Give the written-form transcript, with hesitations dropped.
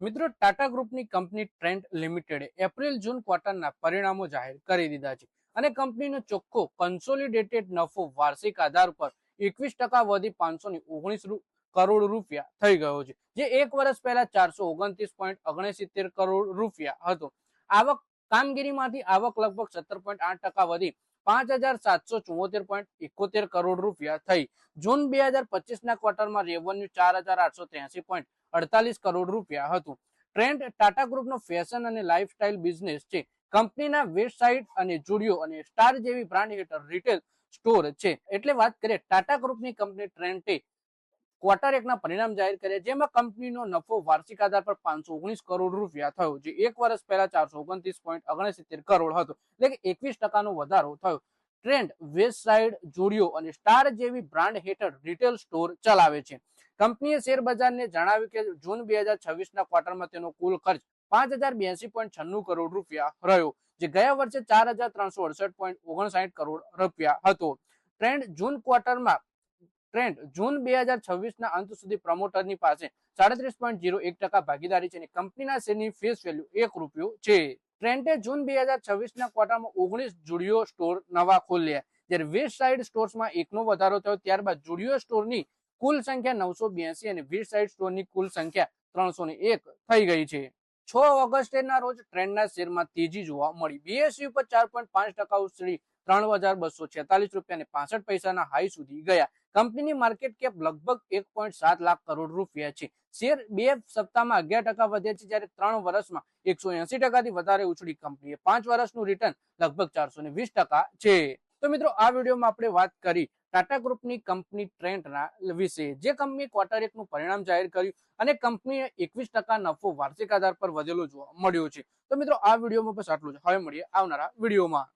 મિત્રો, ટાટા ગ્રુપની company Trent લિમિટેડે April જૂન ક્વાર્ટરના પરિણામો જાહેર કરી દીધા છે અને કંપનીનો ચોખ્ખો કન્સોલિડેટેડ નફો વાર્ષિક આધાર પર 21% વધી 519 કરોડ રૂપિયા થઈ ગયો છે, જે એક વર્ષ પહેલા 429.69 કરોડ રૂપિયા હતો. આવક કામગીરીમાંથી આવક લગભગ 17.8% વધી 5,774.71 કરોડ રૂપિયા થઈ. જૂન 2025ના ક્વાર્ટરમાં રેવન્યુ 4,883.48 કરોડ રૂપિયા હતું. ટ્રેન્ટ ટાટા ગ્રુપનો ફેશન અને લાઇફસ્ટાઇલ બિઝનેસ છે. કંપનીના વેબસાઇટ અને જુડિયો અને સ્ટાર જેવી બ્રાન્ડ હેઠળ રિટેલ સ્ટોર છે. એટલે વાત કરીએ ટાટા ગ્રુપની કંપની ટ્રેન્ટે ક્વાર્ટર એકના પરિણામ જાહેર કર્યા, જેમાં કંપનીનો નફો વાર્ષિક આધાર પર 519 કરોડ રૂપિયા થયો, જે એક વર્ષ પહેલા 429.69 કરોડ હતો, એટલે કે 21% વધારો થયો. ટ્રેન્ટ વેસ્ટસાઇડ, જુડિયો અને સ્ટાર જેવી બ્રાન્ડ હેઠળ રિટેલ સ્ટોર ચલાવે છે. કંપનીએ શેર બજારને જણાવ્યું કે જૂન 2026ના ક્વાર્ટરમાં તેનો કુલ ખર્ચ 5,082.96 કરોડ રૂપિયા રહ્યો, જે ગયા વર્ષે 4,368.59 કરોડ રૂપિયા હતો. ટ્રેન્ટ જૂન 2026ના અંત સુધી પ્રમોટરની પાસે 37.01% ભાગીદારી છે અને કંપનીના શેરની ફેસ વેલ્યુ ₹1 છે. ટ્રેન્ટે જૂન 2026ના ક્વાર્ટરમાં 19 જુડિયો સ્ટોર નવા ખોલ્યા, જ્યારે વેસ્ટ સાઇડ સ્ટોર્સમાં એકનો વધારો થયો. ત્યારબાદ જુડિયો સ્ટોરની કુલ સંખ્યા 982 અને વેસ્ટ સાઇડ સ્ટોરની કુલ સંખ્યા 301 થઈ ગઈ છે. 6 ઓગસ્ટના રોજ ટ્રેન્ટના શેરમાં તેજી જોવા મળી. બીએસયુ પર 4.5% ઉછળી 3,246 રૂપિયા અને 65 પૈસાના હાઈ સુધી ગયા. કંપનીની માર્કેટ કેપ લગભગ 1.7 લાખ કરોડ રૂપિયા છે. શેર 2 સપ્તાહમાં 11% વધ્યા છે, જ્યારે 3 વર્ષમાં 180%થી વધારે ઉછળી. કંપનીએ 5 વર્ષનું રિટર્ન લગભગ 420% છે. તો મિત્રો, આ વિડીયોમાં આપણે વાત કરી ટાટા ગ્રુપની કંપની ટ્રેન્ટના વિશે, જે કંપની ક્વાર્ટર એકનું પરિણામ જાહેર કર્યું અને કંપનીએ 21% નફો વાર્ષિક આધાર પર વધેલો જોવા મળ્યો છે. તો મિત્રો, આ વિડીયોમાં બસ આટલું જ. હવે મળીએ આવનારા વિડીયોમાં.